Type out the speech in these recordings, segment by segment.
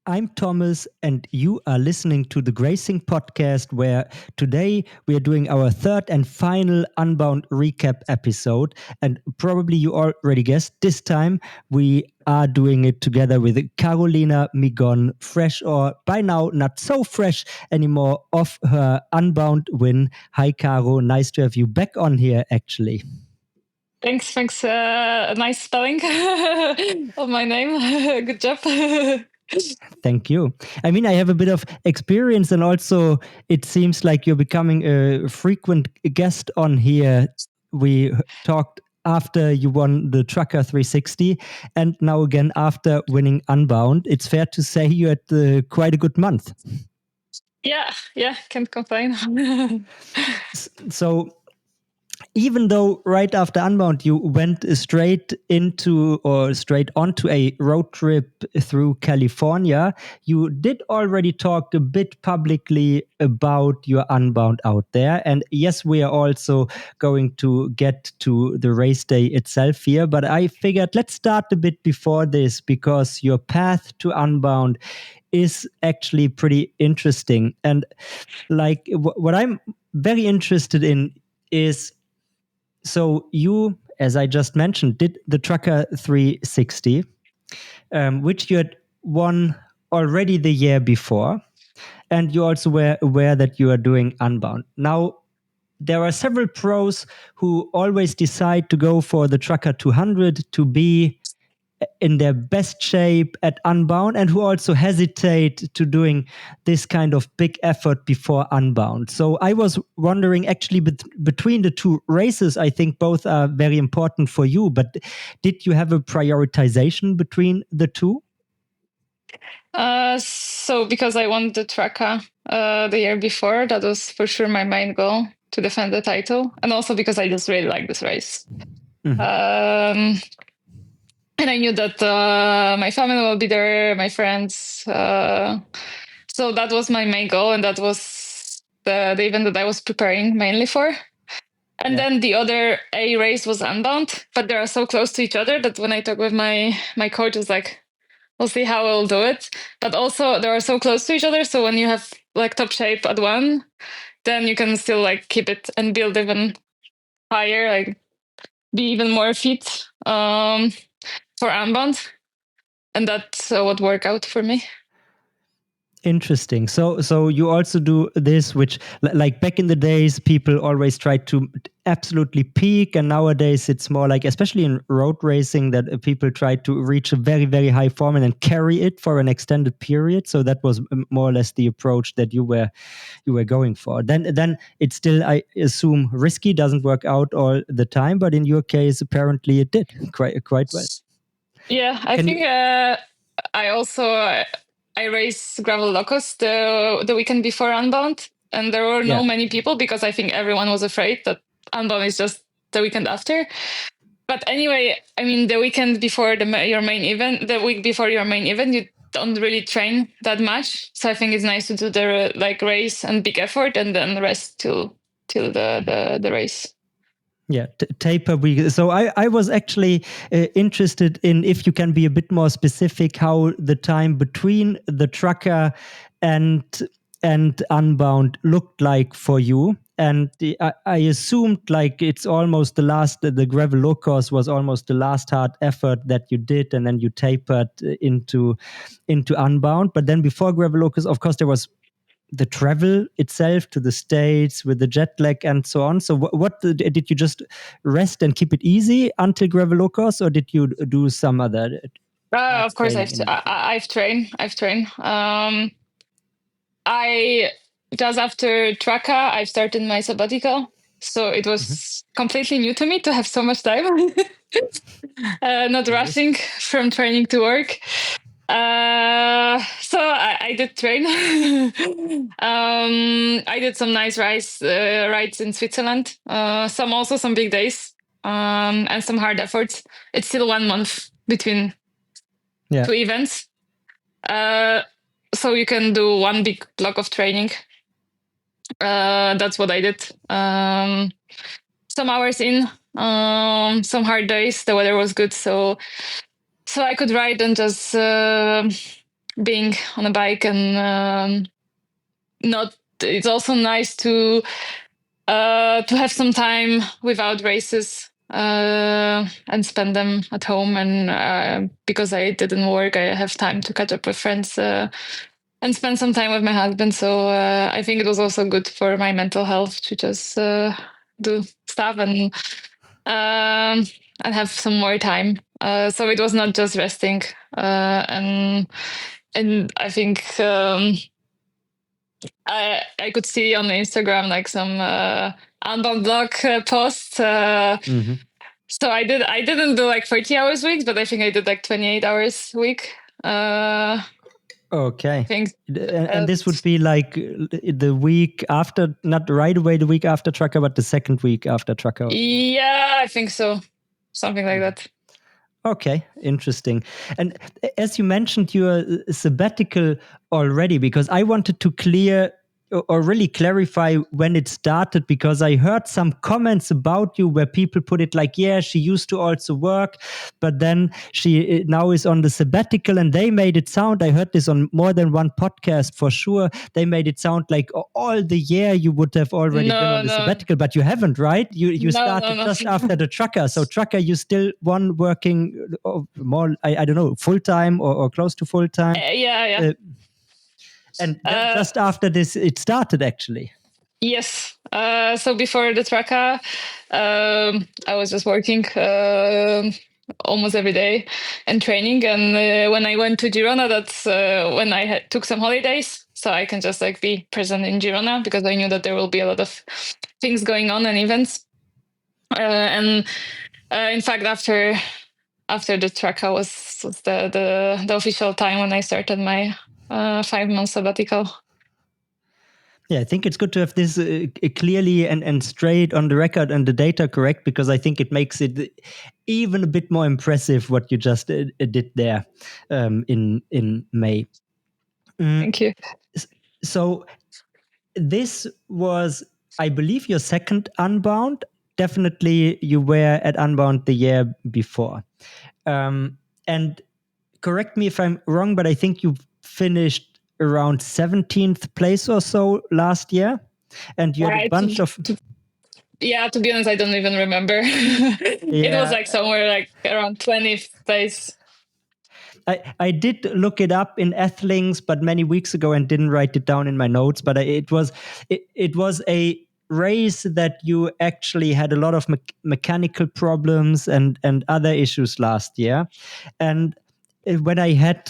I'm Thomas, and you are listening to the Gracing Podcast, where today we are doing our third and final Unbound recap episode. And probably you already guessed, this time we are doing it together with Karolina Migon, fresh or by now not so fresh anymore, of her Unbound win. Hi, Karo. Nice to have you back on here, actually. Thanks. Nice spelling of my name. Good job. Thank you. I mean, I have a bit of experience, and also it seems like you're becoming a frequent guest on here. We talked after you won the Trucker 360, and now again after winning Unbound. It's fair to say you had quite a good month. Yeah, can't complain. So, even though right after Unbound you went straight onto a road trip through California, you did already talk a bit publicly about your Unbound out there. And yes, we are also going to get to the race day itself here, but I figured let's start a bit before this, because your path to Unbound is actually pretty interesting. And like what I'm very interested in is, so you, as I just mentioned, did the Trucker 360, which you had won already the year before, and you also were aware that you are doing Unbound. Now, there are several pros who always decide to go for the Trucker 200 to be in their best shape at Unbound, and who also hesitate to doing this kind of big effort before Unbound. So I was wondering, actually, between the two races, I think both are very important for you, but did you have a prioritization between the two? So because I won the Trucker the year before, that was for sure my main goal, to defend the title, and also because I just really like this race. And I knew that my family will be there, my friends. So that was my main goal, and that was the event that I was preparing mainly for. And then the other A race was Unbound, but they are so close to each other that when I talk with my coach, it's like, we'll see how we'll do it. But also they are so close to each other, so when you have like top shape at one, then you can still like keep it and build even higher, like be even more fit for Unbound. And that's what worked out for me. Interesting. So you also do this, which like back in the days, people always tried to absolutely peak, and nowadays it's more like, especially in road racing, that people try to reach a very, very high form and then carry it for an extended period. So that was more or less the approach that you were going for. Then it's still, I assume, risky, doesn't work out all the time, but in your case, apparently it did quite well. Yeah, I think I also I raced Gravel Locos the weekend before Unbound, and there were no many people because I think everyone was afraid that Unbound is just the weekend after. But anyway, I mean, the weekend before your main event, the week before your main event, you don't really train that much. So I think it's nice to do the like race and big effort, and then rest till the race. Yeah, taper week. So I was actually interested in if you can be a bit more specific how the time between the Trucker and Unbound looked like for you. And I assumed like it's almost the gravel low course was almost the last hard effort that you did, and then you tapered into Unbound. But then before gravel low course, of course, there was the travel itself to the States with the jet lag and so on. So what did you just rest and keep it easy until gravel low course, or did you do some other? Of course, I've trained. I just after Trucker, I've started my sabbatical, so it was completely new to me to have so much time, not rushing from training to work. So I did train. I did some nice rides in Switzerland. Some big days, and some hard efforts. It's still 1 month between two events. So you can do one big block of training. That's what I did. Some hours in, some hard days. The weather was good, so I could ride and just being on a bike, and not. It's also nice to have some time without races and spend them at home. And because I didn't work, I have time to catch up with friends and spend some time with my husband. So I think it was also good for my mental health to just do stuff and have some more time. So it was not just resting, and I think I could see on Instagram like some Unbound blog posts. So I didn't do like 40 hours weeks, but I think I did like 28 hours a week. Okay. I think, and this would be like the week after, not right away the week after Trucker, but the second week after Trucker. Yeah, I think so. Something like that. Okay, interesting. And as you mentioned your sabbatical already, because I wanted to clear or really clarify when it started, because I heard some comments about you where people put it like, yeah, she used to also work, but then she now is on the sabbatical, and they made it sound, I heard this on more than one podcast for sure, they made it sound like all the year you would have already been on the sabbatical, but you haven't, right? You started just after the Trucker. So Trucker, you still one working more, I don't know, full-time or close to full-time? Yeah. And just after this, it started actually. Yes. So before the Trucker, I was just working almost every day and training. And when I went to Girona, that's when I took some holidays, so I can just like be present in Girona, because I knew that there will be a lot of things going on and events. And in fact, after the Trucker was the official time when I started my 5-month sabbatical. Yeah, I think it's good to have this clearly and straight on the record and the data correct, because I think it makes it even a bit more impressive what you just did there in May. Thank you. So this was, I believe, your second Unbound. Definitely you were at Unbound the year before. And correct me if I'm wrong, but I think you finished around 17th place or so last year, and you had a bunch of to be honest, I don't even remember. It was like somewhere like around 20th place. I did look it up in Athlinks, but many weeks ago, and didn't write it down in my notes, but it was a race that you actually had a lot of mechanical problems and other issues last year. And when I had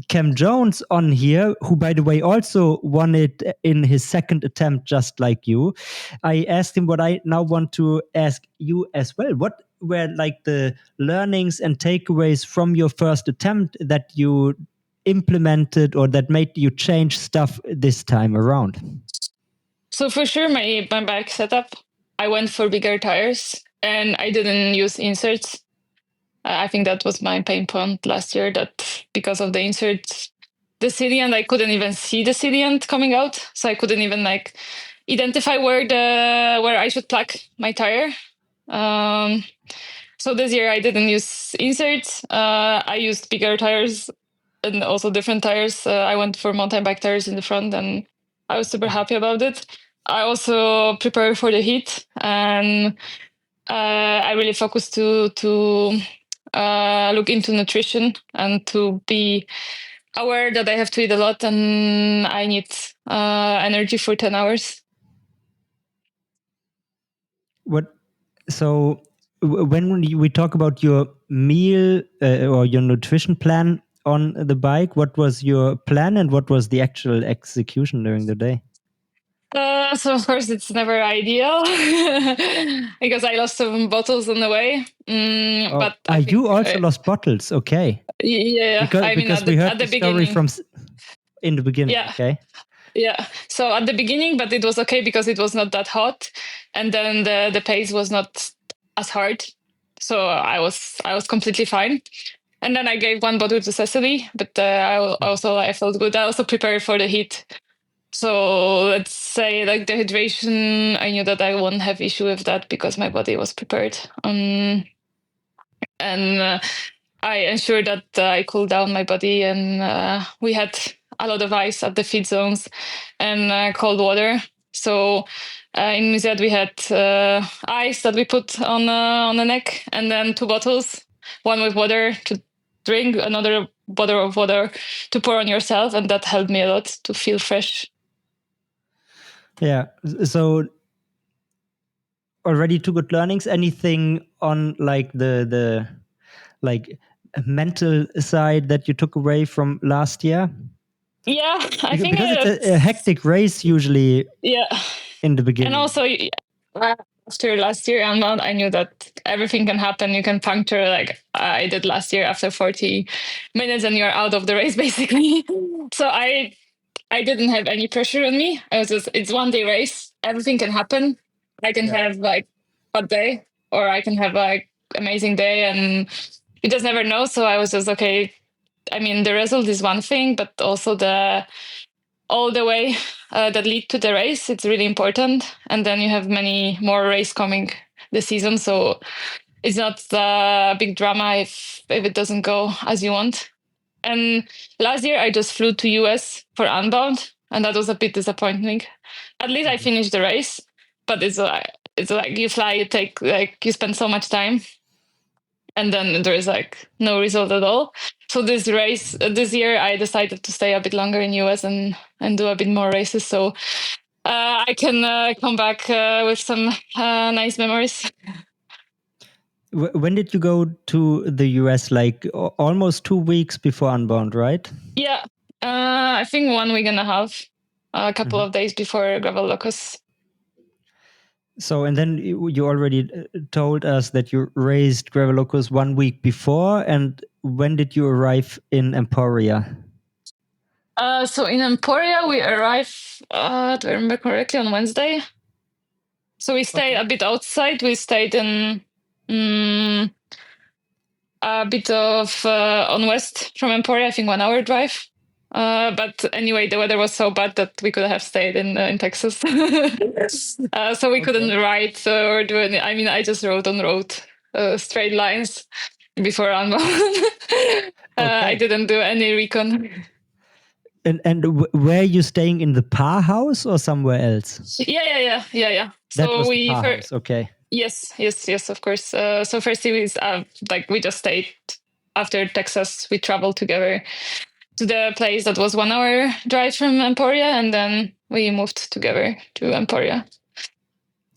Cam Jones on here, who, by the way, also won it in his second attempt, just like you, I asked him what I now want to ask you as well. What were like the learnings and takeaways from your first attempt that you implemented or that made you change stuff this time around? So for sure, my bike setup, I went for bigger tires and I didn't use inserts. I think that was my pain point last year, that because of the inserts, the salient, I couldn't even see the salient coming out. So I couldn't even like identify where I should plug my tire. So this year I didn't use inserts. I used bigger tires and also different tires. I went for mountain bike tires in the front, and I was super happy about it. I also prepared for the heat, and I really focused to look into nutrition and to be aware that I have to eat a lot and I need energy for 10 hours. So when we talk about your meal or your nutrition plan on the bike, what was your plan and what was the actual execution during the day? So of course it's never ideal because I lost 7 bottles on the way. But you also lost bottles? Okay. Yeah. Because we heard the story from in the beginning. Yeah. Okay. Yeah. So at the beginning, but it was okay because it was not that hot, and then the pace was not as hard. So I was completely fine. And then I gave 1 bottle to Cecily, but I felt good. I also prepared for the heat. So let's say like the hydration, I knew that I won't have issue with that because my body was prepared. And I ensured that I cooled down my body, and we had a lot of ice at the feed zones and cold water. So in Musette we had ice that we put on the neck, and then 2 bottles, one with water to drink, another bottle of water to pour on yourself, and that helped me a lot to feel fresh. Yeah. So already two good learnings. Anything on like the like mental side that you took away from last year? Yeah, I think Because it's a hectic race usually. Yeah, in the beginning. And also after last year Unbound, I knew that everything can happen. You can puncture like I did last year after 40 minutes, and you're out of the race basically. So I didn't have any pressure on me. I was just, it's 1 day race. Everything can happen. I can have like bad day, or I can have like amazing day, and you just never know. So I was just okay. I mean, the result is one thing, but also the all the way that lead to the race, it's really important. And then you have many more race coming this season, so it's not a big drama if it doesn't go as you want. And last year I just flew to US for Unbound, and that was a bit disappointing. At least I finished the race, but it's like you fly, you take like you spend so much time, and then there is like no result at all. So this race this year I decided to stay a bit longer in US and do a bit more races, so I can come back with some nice memories. When did you go to the US? Like almost 2 weeks before Unbound, right? Yeah, I think 1 week and a half, a couple of days before Gravel Locus. So, and then you already told us that you raced Gravel Locus 1 week before. And when did you arrive in Emporia? So in Emporia, we arrived, do I remember correctly, on Wednesday. So we stayed a bit outside. We stayed in a bit of on west from Emporia, I think 1 hour drive. But anyway, the weather was so bad that we could have stayed in Texas. So we couldn't ride or do any. I mean, I just rode on road, straight lines before Unbound. I didn't do any recon. And where are you staying, in the Par House or somewhere else? Yeah. That So was the Par House, okay. Yes, of course. So first we like we just stayed after Texas. We traveled together to the place that was 1 hour drive from Emporia, and then we moved together to Emporia.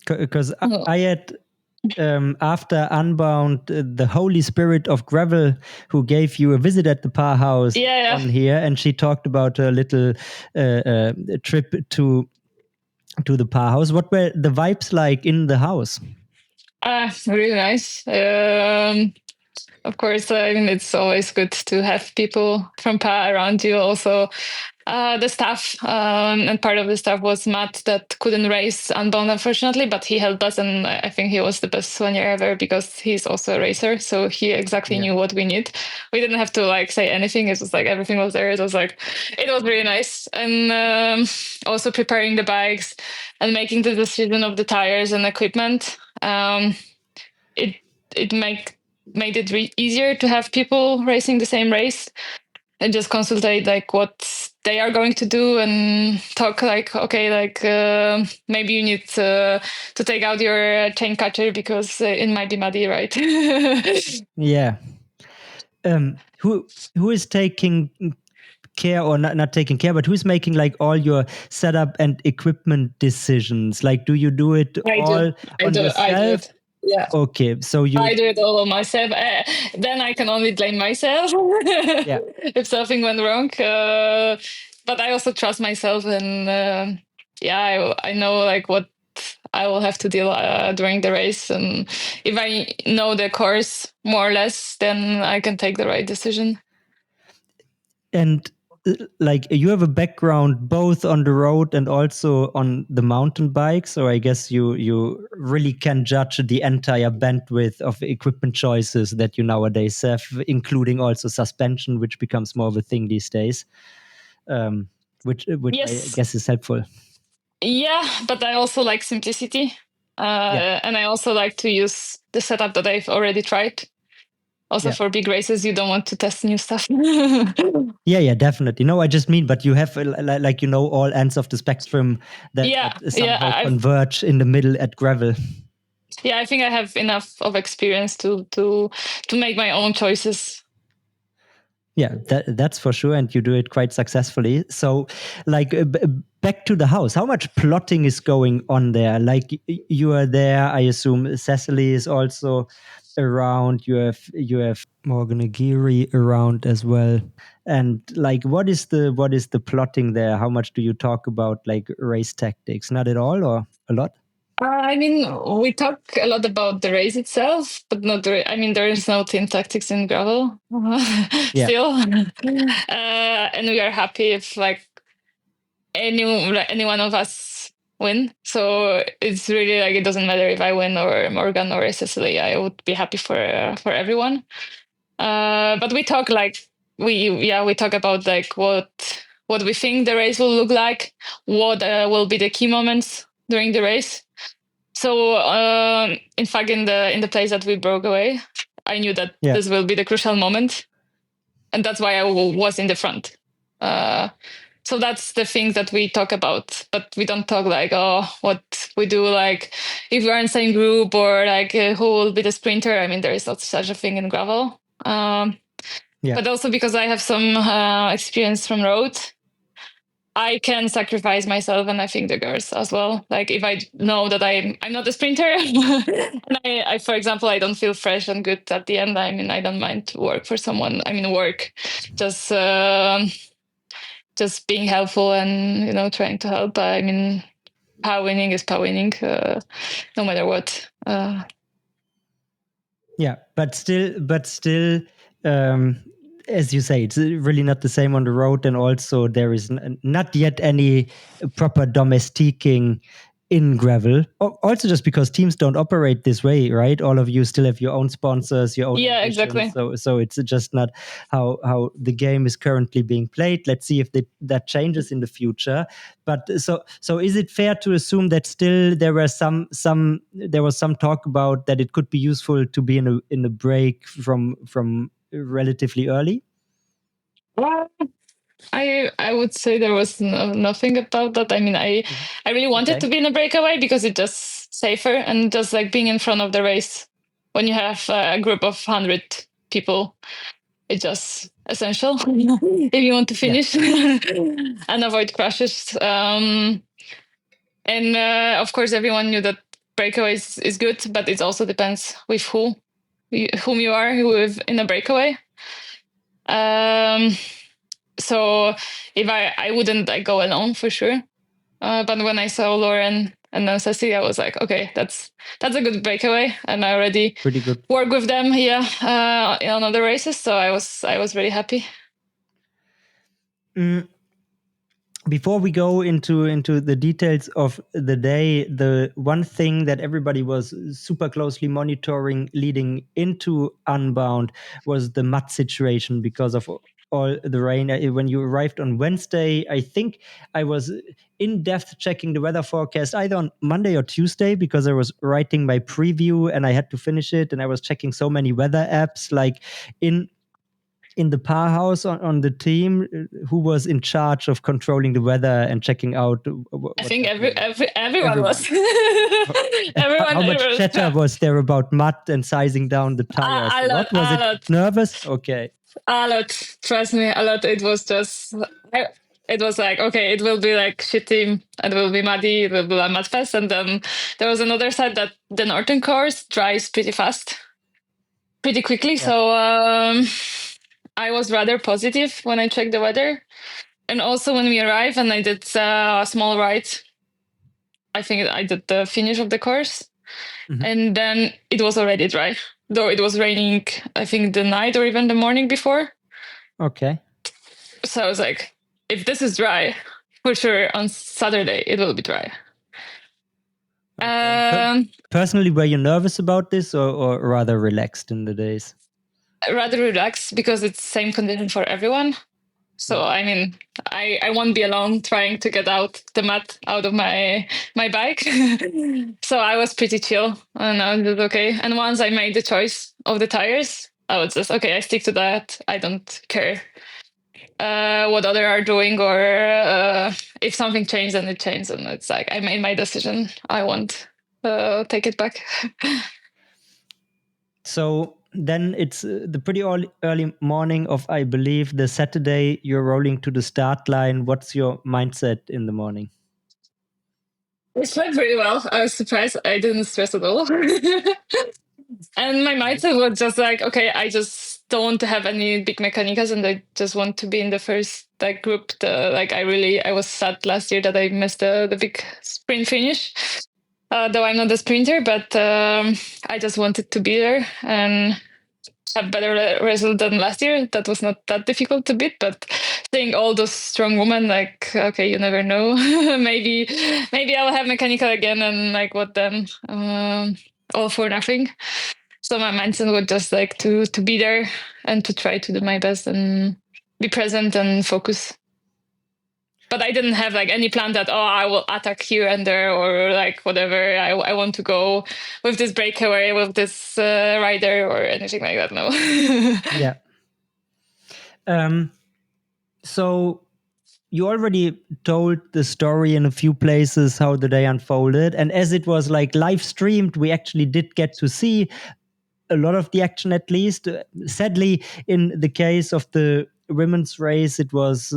Because I had after Unbound, the Holy Spirit of Gravel, who gave you a visit at the Par House on here, and she talked about a little trip to the Par House. What were the vibes like in the house? Really nice. Of course, I mean, it's always good to have people from PA around you. Also, the staff, and part of the staff was Matt, that couldn't race Unbound, unfortunately, but he helped us, and I think he was the best soigneur ever because he's also a racer, so he exactly knew what we need. We didn't have to like say anything. It was like everything was there. It was really nice. And also preparing the bikes and making the decision of the tires and equipment. It made it easier to have people racing the same race and just consultate like what they are going to do and talk like, okay, like maybe you need to take out your chain catcher because it might be muddy, right? Yeah. Who is taking care, or not taking care, but who's making like all your setup and equipment decisions? Like, do you do it all on yourself? I do it. Yeah. Okay, so I do it all on myself. Then I can only blame myself if something went wrong. But I also trust myself, and I know like what I will have to deal during the race, and if I know the course more or less, then I can take the right decision. And like, you have a background both on the road and also on the mountain bike, so I guess you really can judge the entire bandwidth of equipment choices that you nowadays have, including also suspension, which becomes more of a thing these days, which I guess is helpful. Yeah, but I also like simplicity, and I also like to use the setup that I've already tried. Also, for big races, you don't want to test new stuff. Yeah, definitely. No, I just mean, but you have like all ends of the spectrum that somehow converge in the middle at gravel. Yeah, I think I have enough of experience to make my own choices. Yeah, that's for sure, and you do it quite successfully. So, like, back to the house. How much plotting is going on there? Like, you are there. I assume Cecily is also around. You have Morgan Aguirre around as well. And like, what is the plotting there? How much do you talk about like race tactics? Not at all, or a lot? I mean, we talk a lot about the race itself, but not I mean, there is no team tactics in gravel still. And we are happy if like any one of us win. So it's really like, it doesn't matter if I win or Morgan or Cecily. I would be happy for everyone. But we talk like we talk about like what we think the race will look like, what will be the key moments during the race. So in fact, in the place that we broke away, I knew that this will be the crucial moment, and that's why I was in the front. So that's the things that we talk about, but we don't talk like, oh, what we do, like if we're in the same group or like who will be the sprinter. I mean, there is not such a thing in gravel. But also because I have some experience from road, I can sacrifice myself, and I think the girls as well. Like if I know that I'm not a sprinter, and I, for example, I don't feel fresh and good at the end. I mean, I don't mind to work for someone. I mean, work, just being helpful and trying to help. I mean, power winning is power winning, no matter what. Yeah, but still, as you say, it's really not the same on the road, and also there is not yet any proper domestiquing in gravel. Also, just because teams don't operate this way, right? All of you still have your own sponsors, your own ambitions. Exactly. So it's just not how the game is currently being played. Let's see if that changes in the future. But so is it fair to assume that still there was some talk about that it could be useful to be in a break from relatively early? Well, I would say there was nothing about that. I mean, I really wanted to be in a breakaway because it's just safer and just like being in front of the race when you have a group of 100 people. It's just essential if you want to finish and avoid crashes. And of course, everyone knew that breakaway is good, but it also depends with whom you are in a breakaway. So if I wouldn't like go alone for sure. But when I saw Lauren and then Ceci, I was like, okay, that's a good breakaway, and I already pretty good work with them on other races, so I was really happy. Before we go into the details of the day, the one thing that everybody was super closely monitoring leading into Unbound was the mud situation because of all the rain. When you arrived on Wednesday, I think I was in depth checking the weather forecast either on Monday or Tuesday because I was writing my preview and I had to finish it, and I was checking so many weather apps like in the powerhouse on the team. Who was in charge of controlling the weather and checking out I think everyone was. Everyone. How much chatter was there about mud and sizing down the tires? A lot. Was it nervous? Okay. A lot. Trust me, a lot. It was just. It was like, okay, it will be like shitty, it will be muddy, it will be a mud fest. And then there was another side that the northern course dries pretty fast, pretty quickly. Yeah. So I was rather positive when I checked the weather. And also when we arrived and I did a small ride, I think I did the finish of the course. Mm-hmm. And then it was already dry, though it was raining, I think the night or even the morning before. Okay. So I was like, if this is dry, for sure on Saturday it will be dry. Okay. Personally, were you nervous about this or rather relaxed in the days? Rather relaxed because it's same condition for everyone. So I mean, I won't be alone trying to get out the mud out of my bike. So I was pretty chill and I was okay. And once I made the choice of the tires, I was just, okay, I stick to that. I don't care what other are doing, or if something changed, then it changed, and it's like I made my decision. I won't take it back. So then it's the pretty early morning of, I believe, the Saturday. You're rolling to the start line. What's your mindset in the morning? It went pretty well. I was surprised. I didn't stress at all. And my mindset was just like, okay, I just don't want to have any big mechanicas, and I just want to be in the first like group. I was sad last year that I missed the big sprint finish. Though I'm not a sprinter, but I just wanted to be there and have better result than last year. That was not that difficult to beat, but seeing all those strong women, like, okay, you never know. maybe I'll have mechanical again, and like, what then? All for nothing. So my mindset was just like to be there and to try to do my best and be present and focus. But I didn't have like any plan that, I will attack here and there, or like whatever. I want to go with this breakaway with this rider or anything like that. No. Yeah. So you already told the story in a few places how the day unfolded, and as it was like live streamed, we actually did get to see a lot of the action, at least. Sadly, in the case of the women's race, it was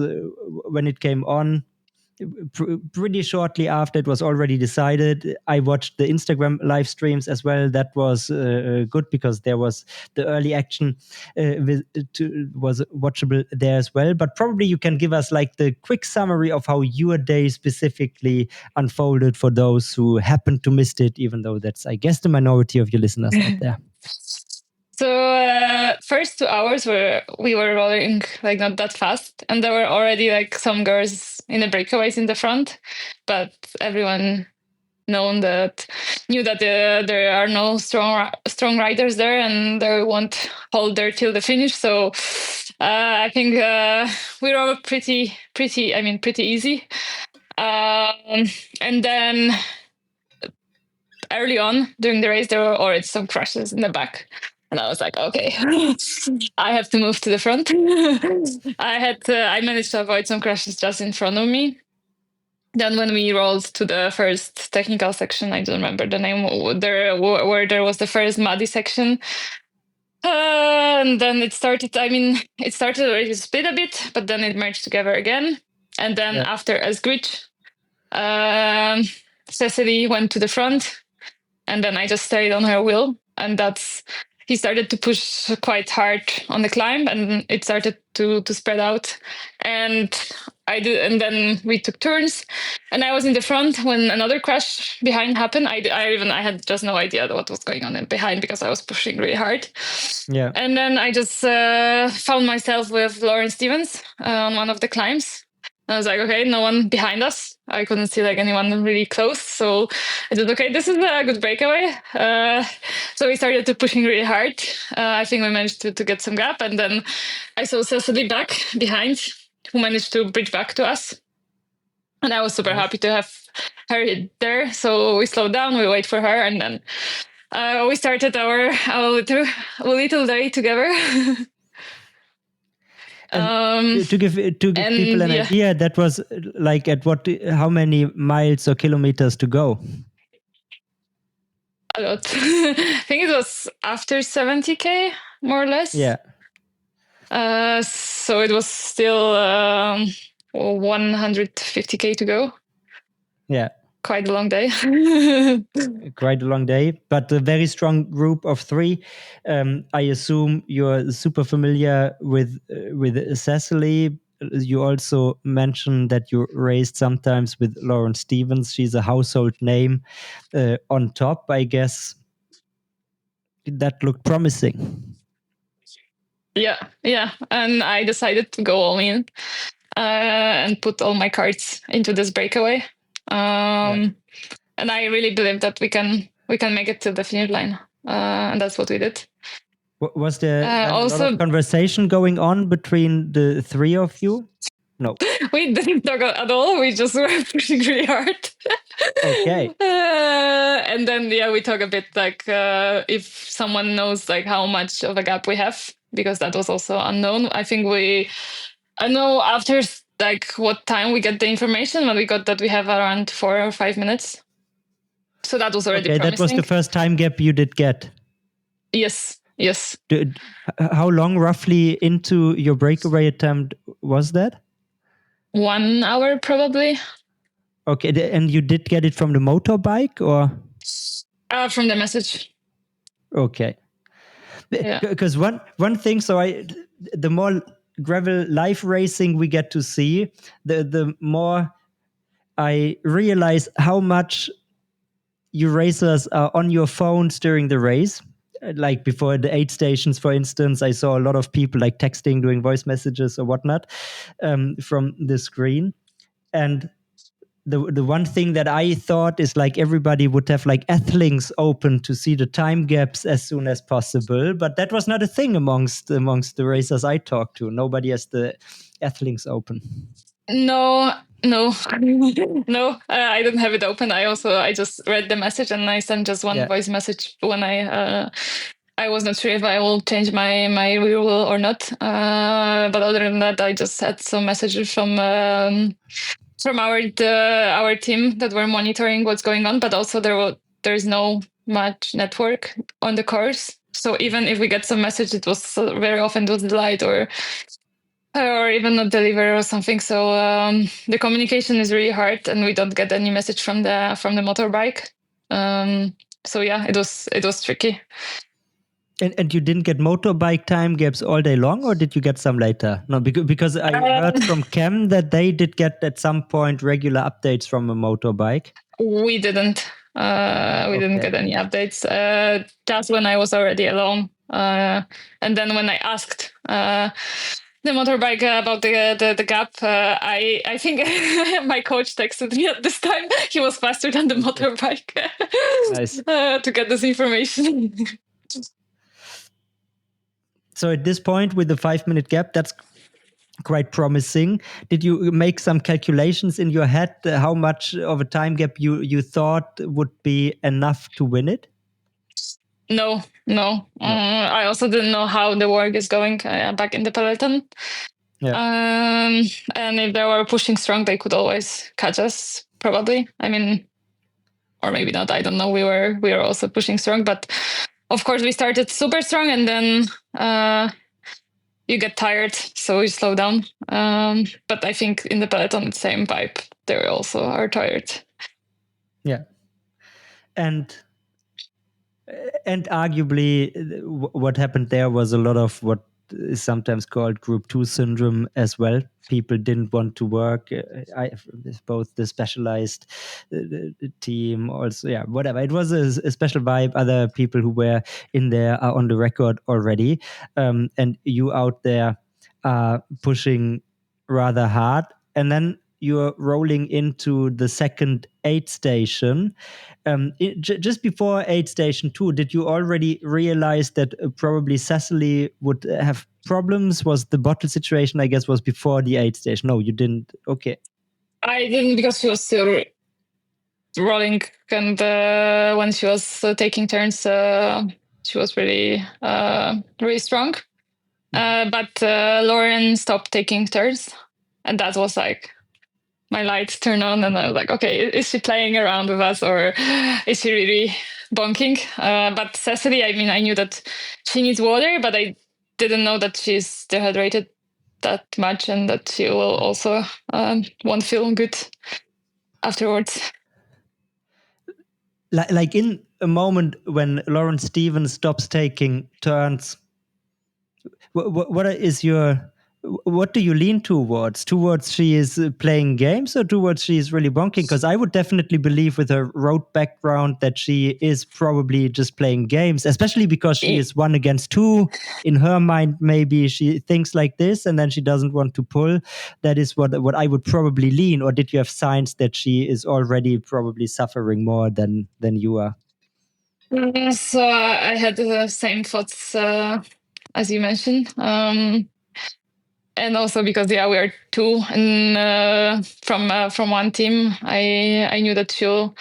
when it came on pretty shortly after it was already decided. I watched the Instagram live streams as well. That was good because there was the early action was watchable there as well. But probably you can give us like the quick summary of how your day specifically unfolded for those who happened to miss it, even though that's, I guess, the minority of your listeners out there. So first 2 hours we were rolling like not that fast, and there were already like some girls in the breakaways in the front, but everyone knew that there are no strong riders there, and they won't hold there till the finish. So I think we were pretty easy. And then early on during the race, there were already some crashes in the back. And I was like, okay, I have to move to the front. I managed to avoid some crashes just in front of me. Then when we rolled to the first technical section, I don't remember the name, where there was the first muddy section. And then it started already to split a bit, but then it merged together again. And then after Esgrid, Cecily went to the front, and then I just stayed on her wheel, and he started to push quite hard on the climb, and it started to spread out. And then we took turns, and I was in the front when another crash behind happened. I had just no idea what was going on behind because I was pushing really hard. Yeah. And then I just found myself with Lauren Stevens on one of the climbs. I was like, okay, no one behind us. I couldn't see like anyone really close. So I said, okay, this is a good breakaway. So we started to pushing really hard. I think we managed to get some gap. And then I saw Cecily back behind, who managed to bridge back to us. And I was super happy to have her there. So we slowed down, we wait for her. And then we started our little day together. And to give people an idea, that was like at how many miles or kilometers to go? A lot. I think it was after 70K, more or less. Yeah. So it was still 150K to go. Yeah. Quite a long day. Quite a long day, but a very strong group of three. I assume you're super familiar with Cecily. You also mentioned that you raced sometimes with Lauren Stevens. She's a household name. On top, I guess that looked promising. Yeah. And I decided to go all in and put all my cards into this breakaway. And I really believe that we can make it to the finish line, and that's what we did. Was there also a lot of conversation going on between the three of you? No, we didn't talk at all. We just were pushing really hard. Okay. And then we talk a bit like if someone knows like how much of a gap we have, because that was also unknown. I think I know after like what time we get the information, when we got that we have around 4 or 5 minutes. So that was already Okay, that was promising. the first time gap you did get. Yes. How long roughly into your breakaway attempt was that? 1 hour probably. Okay, and you did get it from the motorbike or? From the message. Okay. Yeah. Because one thing, the more gravel live racing we get to see, the more I realize how much you racers are on your phones during the race. Like before the aid stations, for instance, I saw a lot of people like texting, doing voice messages or whatnot from the screen. And the one thing that I thought is like everybody would have like Athlinks open to see the time gaps as soon as possible, but that was not a thing amongst the racers I talked to. Nobody has the Athlinks open. No, no. I didn't have it open. I just read the message and I sent just one voice message when I was not sure if I will change my rule or not. But other than that, I just had some messages from our team that were monitoring what's going on. But also there's no much network on the course. So even if we get some message, it was very often it was delayed or even not deliver or something. So the communication is really hard, and we don't get any message from the motorbike. So yeah, it was tricky. And you didn't get motorbike time gaps all day long, or did you get some later? No, because I heard from Cam that they did get at some point regular updates from a motorbike. We didn't. We didn't get any updates. Just when I was already alone, and then when I asked the motorbike about the gap, I think my coach texted me at this time. He was faster than the motorbike. Nice. To get this information. So at this point, with the 5-minute gap, that's quite promising. Did you make some calculations in your head how much of a time gap you thought would be enough to win it? No. I also didn't know how the work is going back in the peloton. Yeah. And if they were pushing strong, they could always catch us, probably. I mean, or maybe not. I don't know. We were also pushing strong, but of course we started super strong, and then you get tired, so you slow down. But I think in the peloton, the same vibe. They also are tired. Yeah. And arguably what happened there was a lot of what is sometimes called group 2 syndrome as well. People didn't want to work. Both the specialized team also, whatever. It was a special vibe. Other people who were in there are on the record already. And you out there are pushing rather hard. And then you're rolling into the second aid station. Just before aid station 2, did you already realize that probably Cecily would have problems? Was the bottle situation, I guess, was before the aid station? No, you didn't. Okay. I didn't, because she was still rolling, and when she was taking turns, she was really strong. But Lauren stopped taking turns, and that was like my lights turned on, and I was like, okay, is she playing around with us, or is she really bonking? But Cecily, I mean, I knew that she needs water, but I didn't know that she's dehydrated that much, and that she will also won't feel good afterwards. Like in a moment when Lauren Stevens stops taking turns, what do you lean towards? Towards she is playing games, or towards she is really bonking? Because I would definitely believe with her road background that she is probably just playing games, especially because she is 1 against 2. In her mind, maybe she thinks like this, and then she doesn't want to pull. That is what I would probably lean. Or did you have signs that she is already probably suffering more than you are? So I had the same thoughts as you mentioned. and also because we are two and from one team, I knew that she'll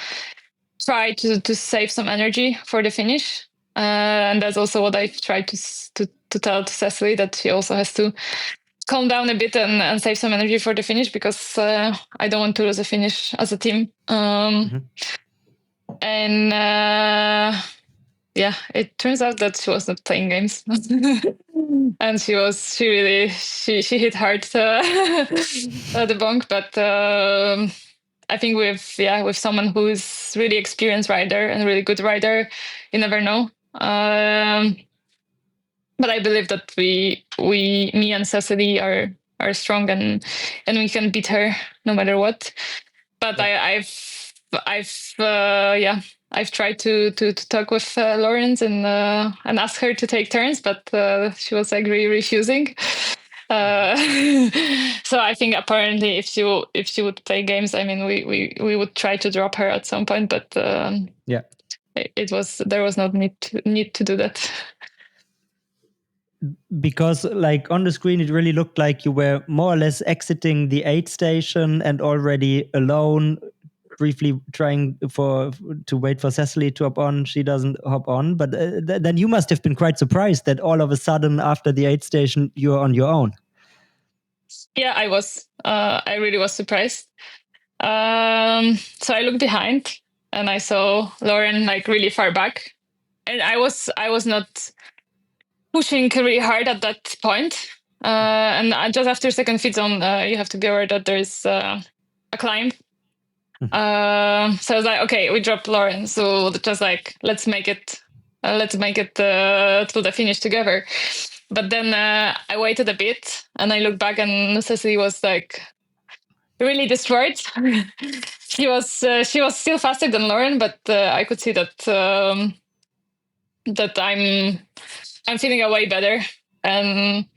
try to save some energy for the finish, and that's also what I tried to tell to Cecily, that she also has to calm down a bit and save some energy for the finish, because I don't want to lose a finish as a team. And yeah, it turns out that she was not playing games. And she hit hard the bonk, but I think with someone who's really experienced rider and really good rider, you never know. But I believe that me and Cecily are strong, and we can beat her no matter what. But yeah. I've tried to talk with Lawrence and ask her to take turns, but she was really refusing. So I think apparently if she would play games, I mean, we would try to drop her at some point, but yeah, there was no need to do that. Because like on the screen, it really looked like you were more or less exiting the aid station and already alone, briefly trying to wait for Cecily to hop on. She doesn't hop on, but then you must have been quite surprised that all of a sudden after the aid station, you're on your own. Yeah, I was. I really was surprised. So I looked behind and I saw Lauren like really far back, and I was not pushing really hard at that point. And just after second feed zone, you have to be aware that there's a climb. So I was like, okay, we dropped Lauren, so just like let's make it to the finish together. But then I waited a bit and I looked back, and Cecily was like really destroyed. She was still faster than Lauren, but I could see that that I'm feeling way better, and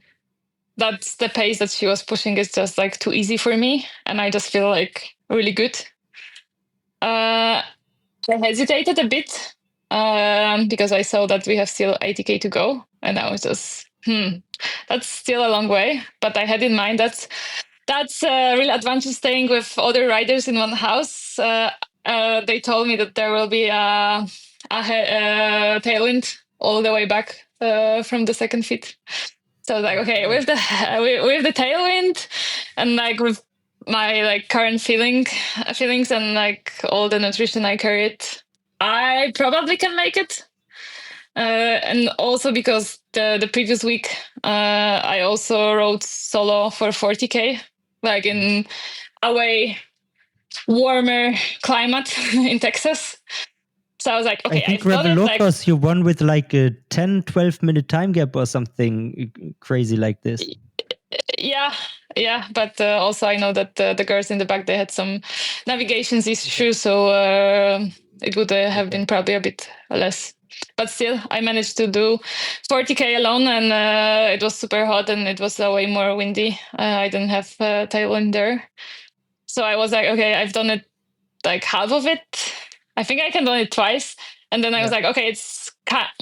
that's the pace that she was pushing is just like too easy for me, and I just feel like really good. I hesitated a bit because I saw that we have still 80k to go, and I was just that's still a long way. But I had in mind that that's a real advantage staying with other riders in one house. They told me that there will be a tailwind all the way back from the second fit. So I was like, okay, with the tailwind and like with my like current feelings and like all the nutrition I carried, I probably can make it. And also because the previous week I also rode solo for 40k, like in a way warmer climate in Texas. So I was like, okay, I think Revolocos, you won with like a 10-12 minute time gap or something crazy like this. Yeah, but also I know that the girls in the back, they had some navigations issues, so it would have been probably a bit less. But still, I managed to do 40k alone, and it was super hot, and it was way more windy. I didn't have tailwind there. So I was like, okay, I've done it like half of it. I think I can do it twice. And then I was like, okay, it's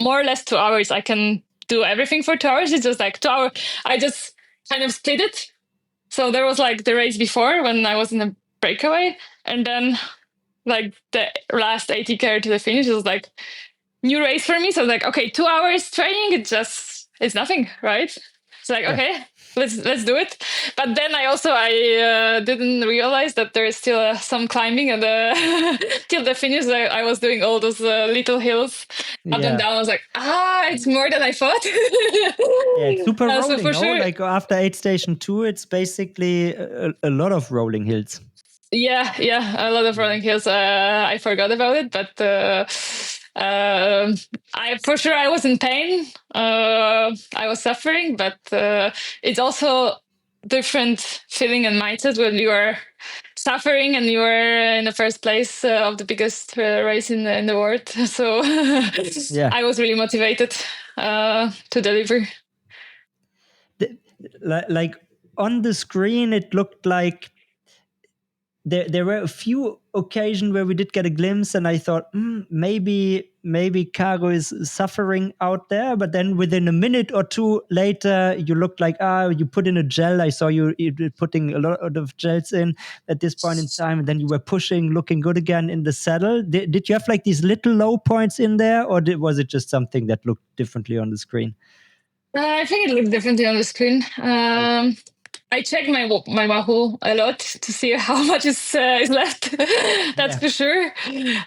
more or less 2 hours. I can do everything for 2 hours. It's just like 2 hours. I just kind of split it. So there was like the race before when I was in a breakaway. And then like the last 80k to the finish was like new race for me. So I was like, okay, 2 hours training, it's nothing, right? It's like, okay, let's do it. But then I didn't realize that there is still some climbing, and till the finish I was doing all those little hills up and down. I was like, it's more than I thought. Yeah, it's super rolling. For sure. Like after aid station 2, it's basically a lot of rolling hills. Yeah, a lot of rolling hills. I forgot about it, but for sure I was in pain. I was suffering, but it's also different feeling and mindset when you are suffering and you are in the first place of the biggest race in the world. So I was really motivated to deliver. Like on the screen, it looked like there were a few occasions where we did get a glimpse, and I thought maybe Karo is suffering out there. But then within a minute or two later, you looked like you put in a gel. I saw you putting a lot of gels in at this point in time, and then you were pushing, looking good again in the saddle. Did you have like these little low points in there, or was it just something that looked differently on the screen? I think it looked differently on the screen. I check my Wahoo a lot to see how much is left. That's for sure.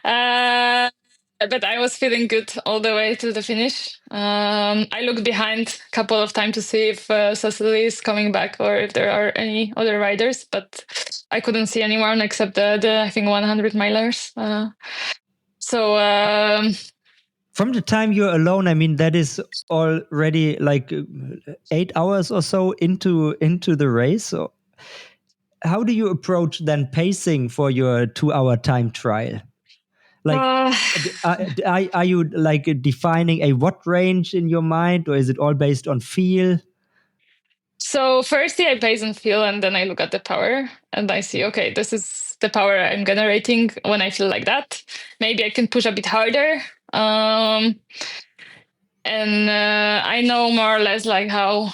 But I was feeling good all the way to the finish. I looked behind a couple of times to see if Cecily is coming back or if there are any other riders, but I couldn't see anyone except the I think 100 milers. So from the time you're alone, I mean, that is already like 8 hours or so into the race. So how do you approach then pacing for your 2-hour time trial? Like, are you like defining a watt range in your mind, or is it all based on feel? So firstly, I base on feel, and then I look at the power, and I see, okay, this is the power I'm generating when I feel like that. Maybe I can push a bit harder. And I know more or less like how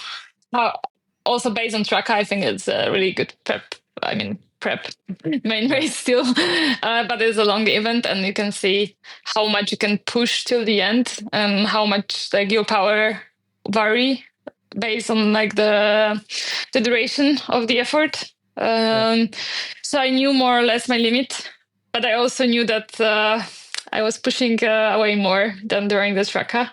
also based on track, I think it's a really good prep. I mean, prep main race still, but it's a long event, and you can see how much you can push till the end and how much like your power vary based on like the duration of the effort. So I knew more or less my limit, but I also knew that I was pushing way more than during the tracker.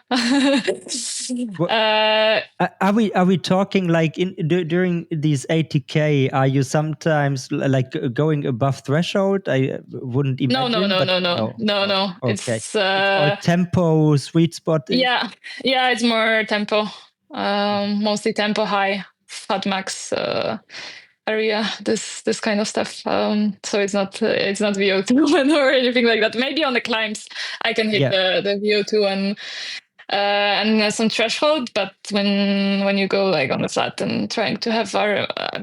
Are we talking like during these 80K? Are you sometimes like going above threshold? I wouldn't imagine. No. Okay, it's all tempo, sweet spot. Yeah, it's more tempo, mostly tempo high, fat max area. This kind of stuff. So it's not VO2 or anything like that. Maybe on the climbs I can hit the VO2 and some threshold, but when you go like on the flat and trying to have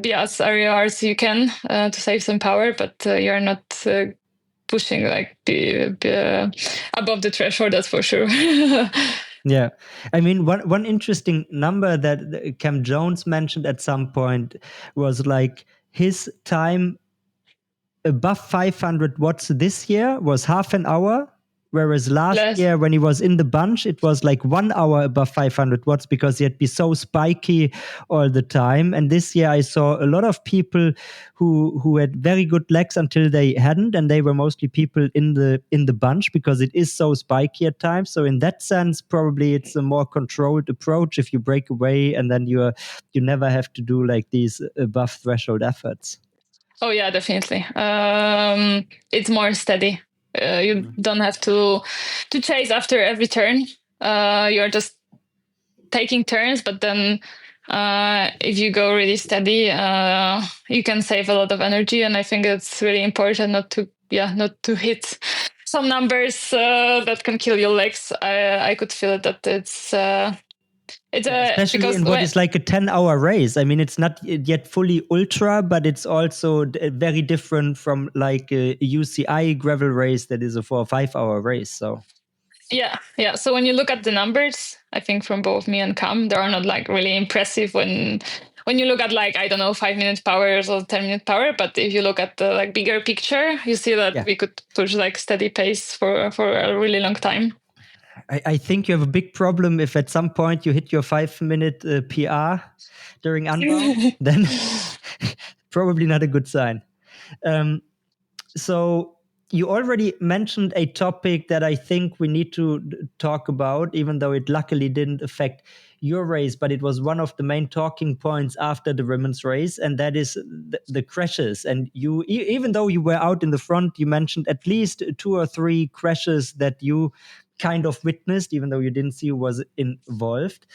be as area as you can to save some power, but you're not pushing like above the threshold, that's for sure. Yeah, I mean, one interesting number that Cam Jones mentioned at some point was like his time above 500 watts this year was half an hour, whereas last year when he was in the bunch, it was like 1 hour above 500 watts because he had been so spiky all the time. And this year I saw a lot of people who had very good legs until they hadn't, and they were mostly people in the bunch because it is so spiky at times. So in that sense, probably it's a more controlled approach if you break away, and then you never have to do like these above threshold efforts. Oh yeah, definitely. It's more steady. You don't have to chase after every turn. You're just taking turns, but then if you go really steady, you can save a lot of energy. And I think it's really important not to hit some numbers that can kill your legs. I could feel that it's especially in what is like a 10-hour race. I mean, it's not yet fully ultra, but it's also very different from like a UCI gravel race that is a 4 or 5-hour race. So yeah. So when you look at the numbers, I think from both me and Cam, they are not like really impressive when you look at like, I don't know, 5-minute powers or 10-minute power. But if you look at the like bigger picture, you see that we could push like steady pace for a really long time. I think you have a big problem if at some point you hit your 5-minute PR during Unbound, then probably not a good sign. So you already mentioned a topic that I think we need to talk about, even though it luckily didn't affect your race, but it was one of the main talking points after the women's race, and that is the crashes. And you, even though you were out in the front, you mentioned at least 2 or 3 crashes that you kind of witnessed, even though you didn't see who was involved.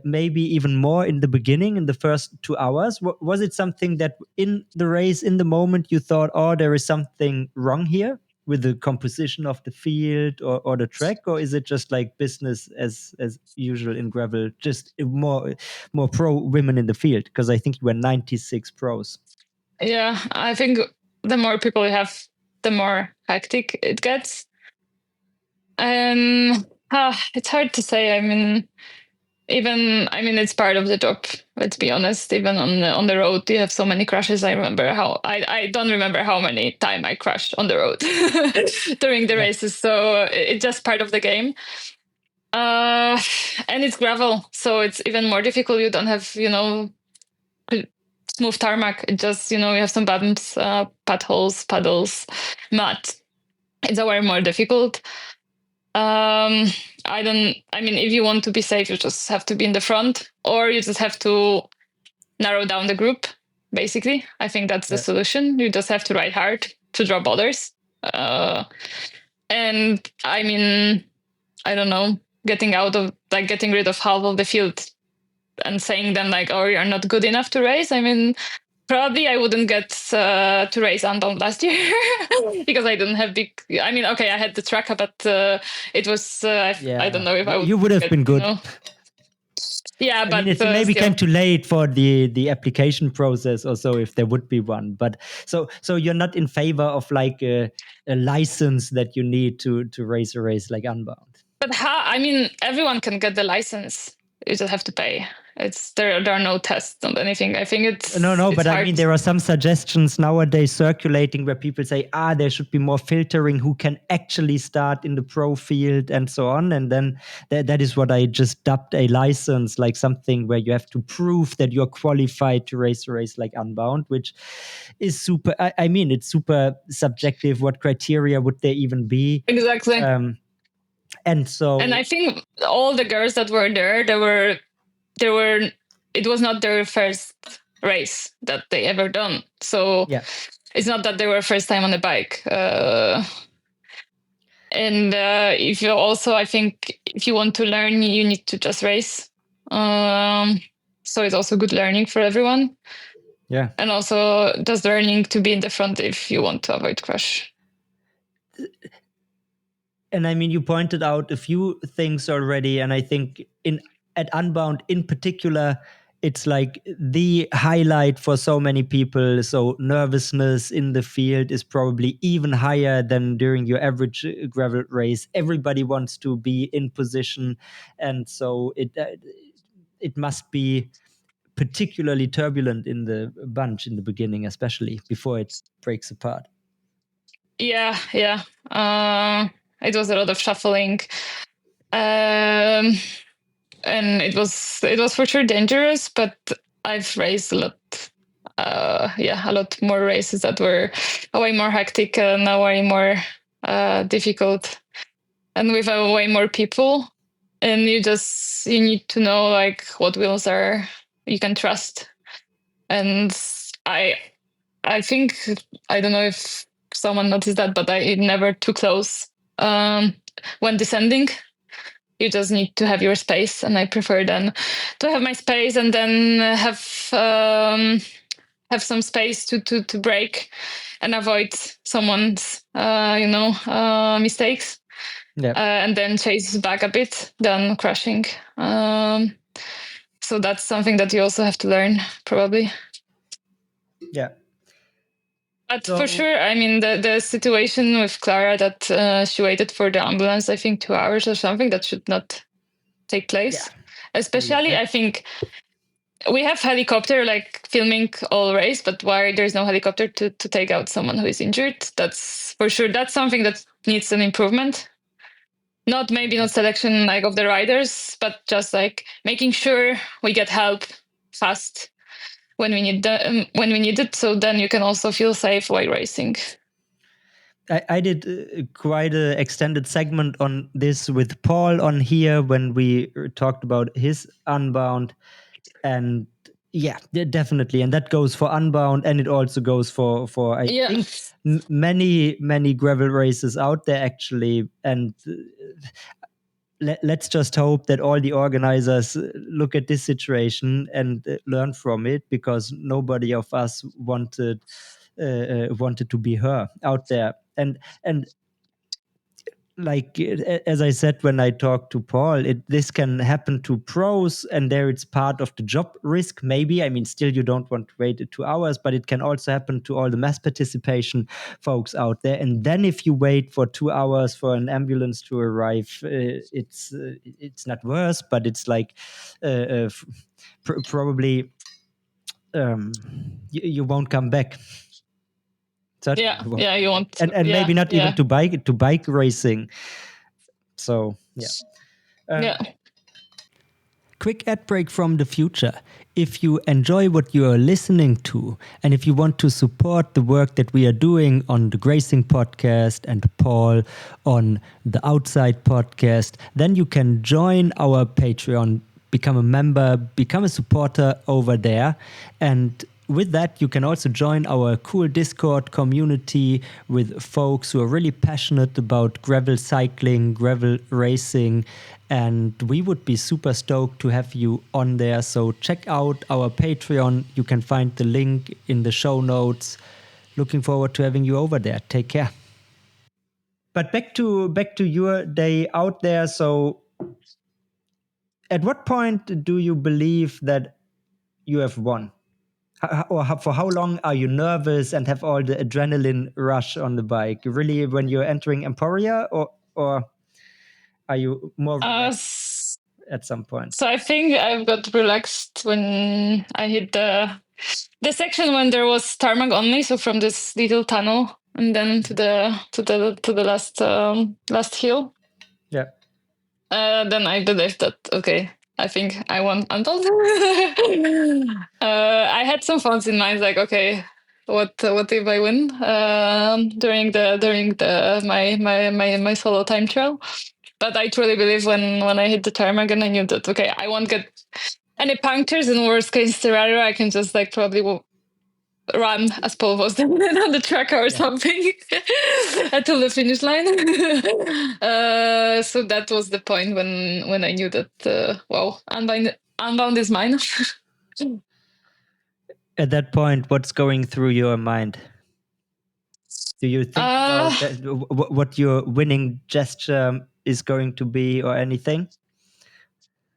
Maybe even more in the beginning, in the first 2 hours. Was it something that in the race, in the moment, you thought, oh, there is something wrong here with the composition of the field or the track? Or is it just like business as usual in gravel, just more pro women in the field? Because I think you were 96 pros. Yeah, I think the more people you have, the more hectic it gets. And it's hard to say. I mean, it's part of the job. Let's be honest. Even on the road, you have so many crashes. I don't remember how many time I crashed on the road during the races. So it's just part of the game. And it's gravel, so it's even more difficult. You don't have, smooth tarmac. It just, you have some bumps, potholes, puddles, mud. It's a way more difficult. If you want to be safe, you just have to be in the front, or you just have to narrow down the group, basically. I think that's the solution. You just have to ride hard to drop others. And I don't know, getting rid of half of the field and saying them like, oh, you're not good enough to race. Probably I wouldn't get to race Unbound last year because I didn't have big. Okay, I had the tracker, but it was. I don't know if I would. You would have been good. Yeah, but it maybe came too late for the application process or so, if there would be one. But so you're not in favor of like a license that you need to race a race like Unbound. But everyone can get the license. You just have to pay. There are no tests on anything. I think it's but hard. There are some suggestions nowadays circulating where people say, there should be more filtering who can actually start in the pro field and so on. And then that is what I just dubbed a license, like something where you have to prove that you're qualified to race a race like Unbound, which is super. It's super subjective. What criteria would there even be? Exactly. And I think all the girls that were there, it was not their first race that they ever done. So it's not that they were first time on the bike. If you also, I think if you want to learn, you need to just race. So it's also good learning for everyone. Yeah. And also just learning to be in the front if you want to avoid crash. And you pointed out a few things already, and I think at Unbound in particular, it's like the highlight for so many people. So nervousness in the field is probably even higher than during your average gravel race. Everybody wants to be in position, and so it must be particularly turbulent in the bunch in the beginning, especially before it breaks apart. Yeah. It was a lot of shuffling. And it was for sure dangerous, but I've raced a lot. A lot more races that were way more hectic and way more difficult, and with way more people. And you need to know like what wheels you can trust. And I think, I don't know if someone noticed that, but I never too close when descending. You just need to have your space, and I prefer then to have my space and then have some space to brake and avoid someone's mistakes. And then chase back a bit, then crashing. So that's something that you also have to learn, probably. Yeah. But for sure, the situation with Clara that she waited for the ambulance, I think 2 hours or something, that should not take place. Yeah. Especially, I think we have helicopter like filming all race, but why there's no helicopter to take out someone who is injured? That's for sure. That's something that needs an improvement. Not selection like of the riders, but just like making sure we get help fast when we need it. So then you can also feel safe while racing. I did quite an extended segment on this with Paul on here when we talked about his Unbound, and yeah, definitely, and that goes for Unbound, and it also goes for I think many gravel races out there actually, and let's just hope that all the organizers look at this situation and learn from it, because nobody of us wanted to be her out there. And like as I said when I talked to Paul, this can happen to pros, and there it's part of the job risk. Maybe, I mean, still you don't want to wait 2 hours, but it can also happen to all the mass participation folks out there. And then if you wait for 2 hours for an ambulance to arrive, it's not worse, but it's like probably you won't come back. Certainly you won't. Yeah, you want, and yeah, maybe not yeah. even to bike racing. So yeah. Yeah. Quick ad break from the future. If you enjoy what you are listening to, and if you want to support the work that we are doing on the Gracing podcast and Paul on the Outside podcast, then you can join our Patreon, become a member, become a supporter over there. And with that, you can also join our cool Discord community with folks who are really passionate about gravel cycling, gravel racing, and we would be super stoked to have you on there. So check out our Patreon. You can find the link in the show notes. Looking forward to having you over there. Take care. But back to your day out there. So at what point do you believe that you have won? For how long are you nervous and have all the adrenaline rush on the bike? Really, when you're entering Emporia, or are you more relaxed at some point? So I think I've got relaxed when I hit the section when there was tarmac only, so from this little tunnel and then to the last hill. Yeah. Then I believed that, okay, I think I won Unbound. I had some thoughts in mind, like, okay, what if I win during the my solo time trial? But I truly believe when I hit the tarmac and I knew that, okay, I won't get any punctures. In worst case scenario, I can just like probably run as Paul was on the tracker or something until the finish line. So that was the point when I knew that, wow, Unbound is mine. At that point, what's going through your mind? Do you think about that, what your winning gesture is going to be or anything?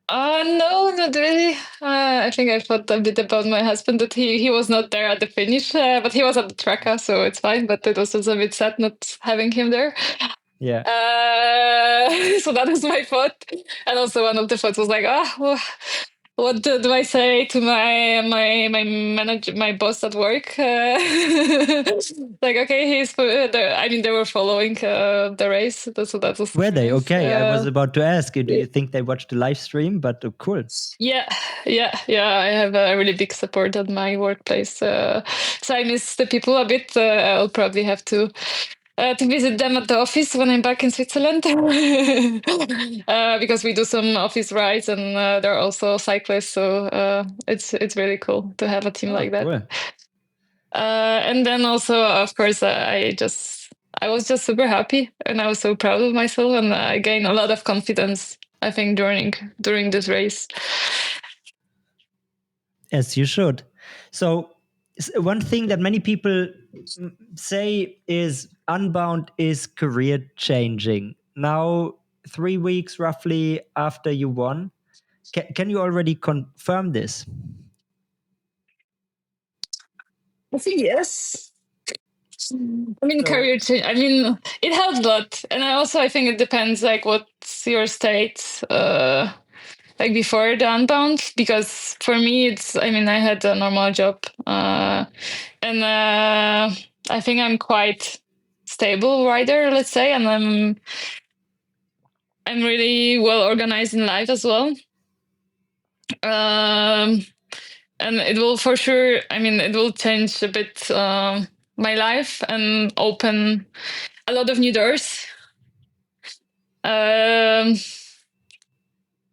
No, not really. I think I thought a bit about my husband, that he was not there at the finish, but he was at the tracker, so it's fine. But it was also a bit sad not having him there. Yeah. So that was my thought. And also one of the thoughts was like, what do I say to my manager, my boss at work? Like, okay, I mean, they were following the race, so that was. Were they? Nice. Okay, I was about to ask you, do you think they watched the live stream? But cool. Yeah. I have a really big support at my workplace, so I miss the people a bit. I'll probably have to visit them at the office when I'm back in Switzerland, because we do some office rides, and they're also cyclists. So it's really cool to have a team like that. Cool. And then also, of course, I was just super happy, and I was so proud of myself, and I gained a lot of confidence, I think, during this race. As you should. So one thing that many people say is Unbound is career changing. Now, 3 weeks roughly after you won, can you already confirm this? I think yes. I mean, career change. I mean, it helps a lot, and I think it depends, like, what's your state, like before the Unbound. Because for me, I mean, I had a normal job, and I think I'm quite stable rider, let's say, and I'm really well organized in life as well. And it will for sure. I mean, it will change a bit my life and open a lot of new doors.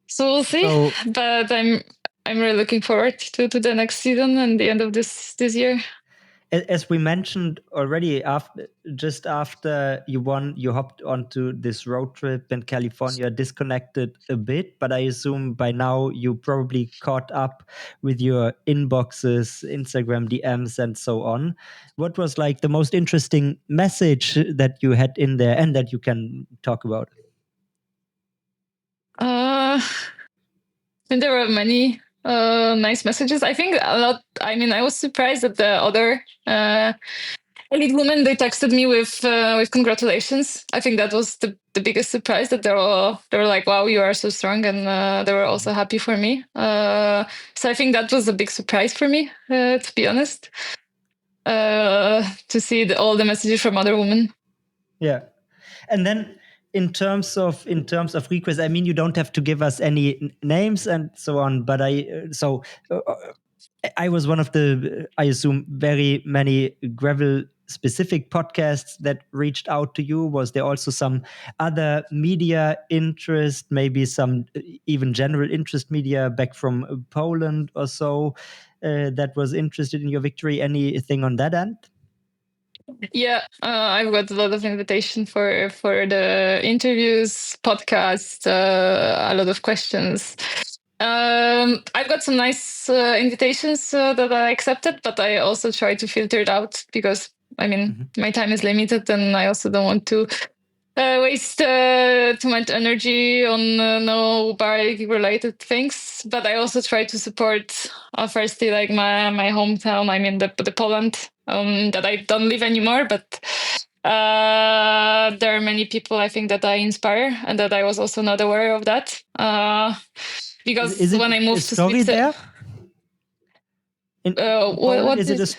So we'll see. But I'm really looking forward to the next season and the end of this year. as we mentioned already, just after you won, you hopped onto this road trip in California, disconnected a bit, but I assume by now you probably caught up with your inboxes, Instagram DMs, and so on. What was like the most interesting message that you had in there and that you can talk about? And there were many nice messages. I think a lot. I mean, I was surprised that the other elite women, they texted me with congratulations. I think that was the biggest surprise, that they were like, "Wow, you are so strong," and they were also happy for me. So I think that was a big surprise for me, to be honest, to see all the messages from other women. Yeah, and then in terms of requests, I mean, you don't have to give us any names and so on, but I was one of the, I assume, very many gravel specific podcasts that reached out to you. Was there also some other media interest, maybe some even general interest media back from Poland or so, that was interested in your victory? Anything on that end? Yeah, I've got a lot of invitation for the interviews, podcast, a lot of questions. I've got some nice invitations that I accepted, but I also try to filter it out because I mean my time is limited, and I also don't want to waste too much energy on no bike related things. But I also try to support firstly like my hometown. I mean the Poland that I don't live anymore, but there are many people I think that I inspire, and that I was also not aware of that. Because Is it when I a moved to story Switzerland, there in Poland? what Is it is?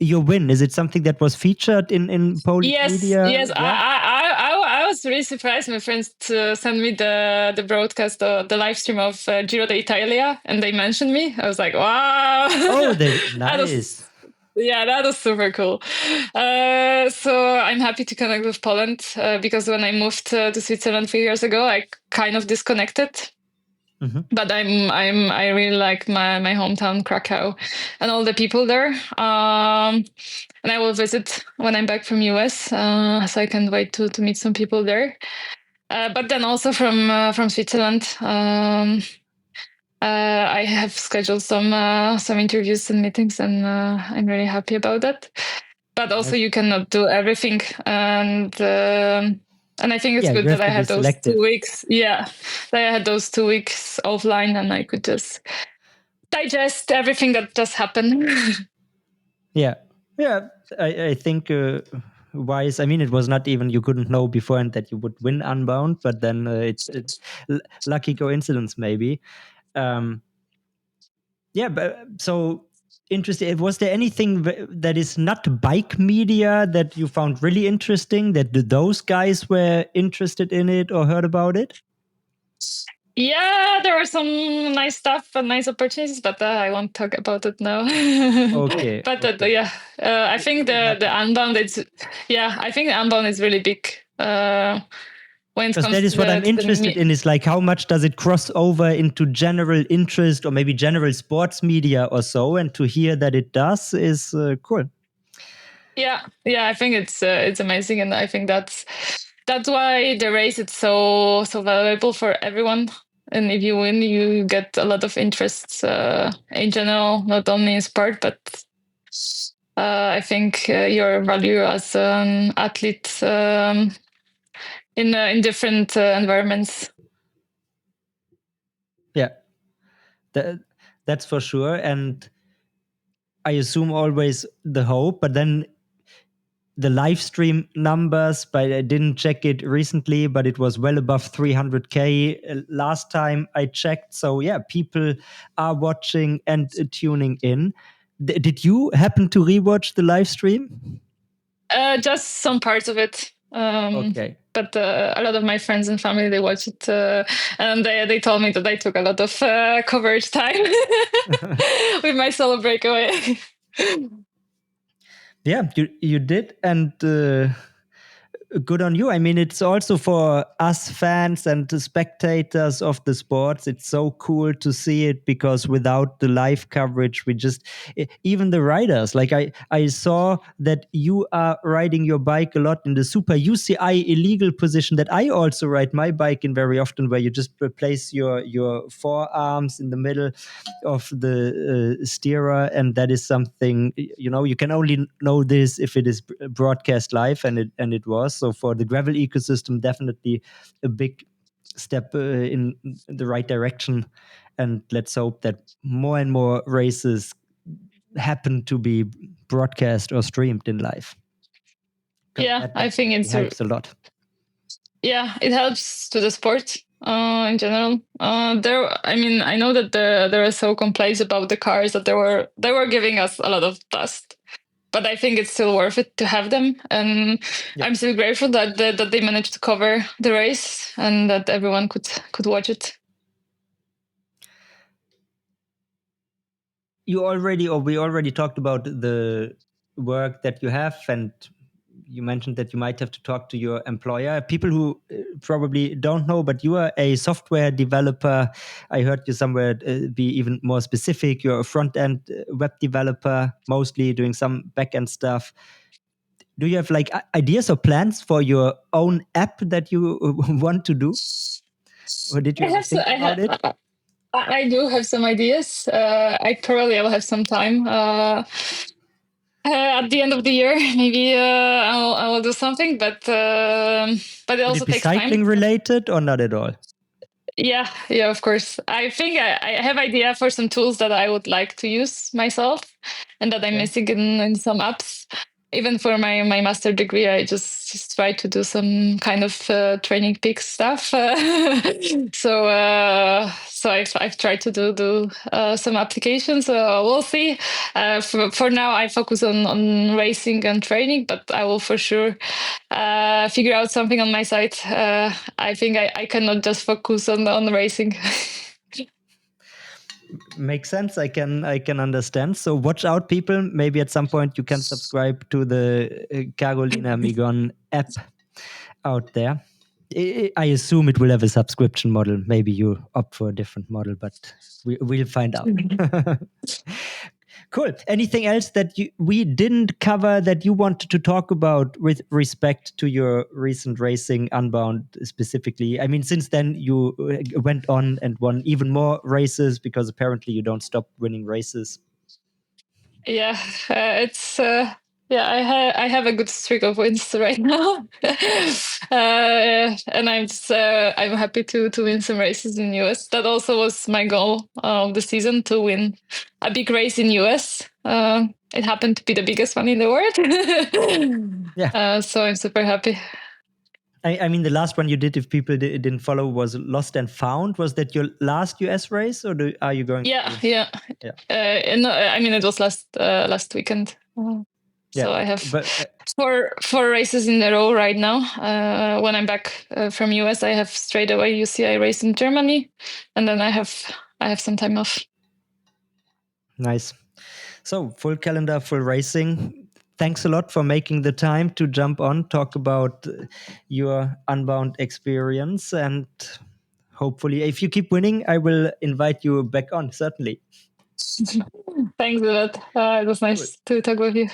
your win? Is it something that was featured in Polish Yes, media? yes. Yeah. I was really surprised. My friends sent me the broadcast, the live stream of Giro d'Italia, and they mentioned me. I was like, wow. Oh, they That nice. was, yeah, that was super cool. So I'm happy to connect with Poland because when I moved to Switzerland 3 years ago, I kind of disconnected. But I really like my hometown Krakow and all the people there. And I will visit when I'm back from US, so I can't wait to meet some people there. But then also from Switzerland, I have scheduled some interviews and meetings, and I'm really happy about that. But also, Nice. you cannot do everything, and I think it's Yeah, good you that have I to be had those selective. 2 weeks. Yeah, that I had those 2 weeks offline, and I could just digest everything that just happened. Yeah, yeah. I think wise. I mean, it was not even, you couldn't know beforehand that you would win Unbound, but then it's lucky coincidence maybe. Yeah, but so interesting. Was there anything that is not bike media that you found really interesting, that those guys were interested in it or heard about it? Yeah, there were some nice stuff and nice opportunities, but I won't talk about it now. Okay, But okay. yeah, I think the Unbound, I think the Unbound is really big. When it Because comes that is what I'm to the interested in, is like, how much does it cross over into general interest or maybe general sports media or so, and to hear that it does is cool. yeah, I think it's amazing, and I think that's why the race is so valuable for everyone. And if you win, you get a lot of interests in general, not only in sport, but I think your value as an athlete in different environments. Yeah, that's for sure. And I assume always the hope, but then the live stream numbers, but I didn't check it recently, but it was well above 300K last time I checked. So yeah, people are watching and tuning in. Did you happen to rewatch the live stream? Just some parts of it. Okay. But a lot of my friends and family, they watch it, and they told me that I took a lot of coverage time with my solo breakaway. Yeah, you did, and good on you. I mean, it's also for us fans and the spectators of the sports. It's so cool to see it because without the live coverage, we just even the riders. Like I saw that you are riding your bike a lot in the Super UCI illegal position that I also ride my bike in very often, where you just place your forearms in the middle of the steerer, and that is something you can only know this if it is broadcast live, and it was. So for the gravel ecosystem, definitely a big step in the right direction, and let's hope that more and more races happen to be broadcast or streamed in live, because Yeah, that I think definitely it's helps a lot. yeah, it helps to the sport in general. I mean, I know that there are so complaints about the cars that they were giving us a lot of dust, but I think it's still worth it to have them, and Yeah. I'm still grateful that they managed to cover the race and that everyone could watch it. We already talked about the work that you have, and you mentioned that you might have to talk to your employer. People who probably don't know, but you are a software developer. I heard you somewhere be even more specific. You're a front end web developer, mostly doing some back end stuff. Do you have like ideas or plans for your own app that you want to do, or did you I ever have think about it? I do have some ideas. I probably will have some time. At the end of the year, maybe I will do something, but it Would also it be takes time. cycling related or not at all? Yeah, of course. I think I have idea for some tools that I would like to use myself and that I'm Okay. missing in some apps. Even for my master degree, I just try to do some kind of training peak stuff. So I've tried to do some applications. We'll see. For now, I focus on racing and training, but I will for sure figure out something on my side. I think I cannot just focus on racing. Makes sense. I can understand. So watch out, people. Maybe at some point you can subscribe to the Karolina Migon app out there. I assume it will have a subscription model. Maybe you opt for a different model, but we'll find out. Cool. Anything else that we didn't cover that you wanted to talk about with respect to your recent racing, Unbound specifically? I mean, since then you went on and won even more races, because apparently you don't stop winning races. Yeah, it's yeah. I have a good streak of wins right now, and I'm happy to win some races in US. That also was my goal of the season, to win a big race in US. It happened to be the biggest one in the world. Yeah. So I'm super happy. I mean, the last one you did, if people didn't follow, was Lost and Found. Was that your last US race, or are you going Yeah, to? yeah. Yeah. No, I mean it was last weekend. Yeah, So I have but four races in a row right now. When I'm back from US, I have straight away UCI race in Germany, and then I have some time off. nice. So full calendar, full racing. Thanks a lot for making the time to jump on, talk about your Unbound experience, and hopefully, if you keep winning, I will invite you back on. Certainly. Thanks a lot. It was Cool. nice to talk with you.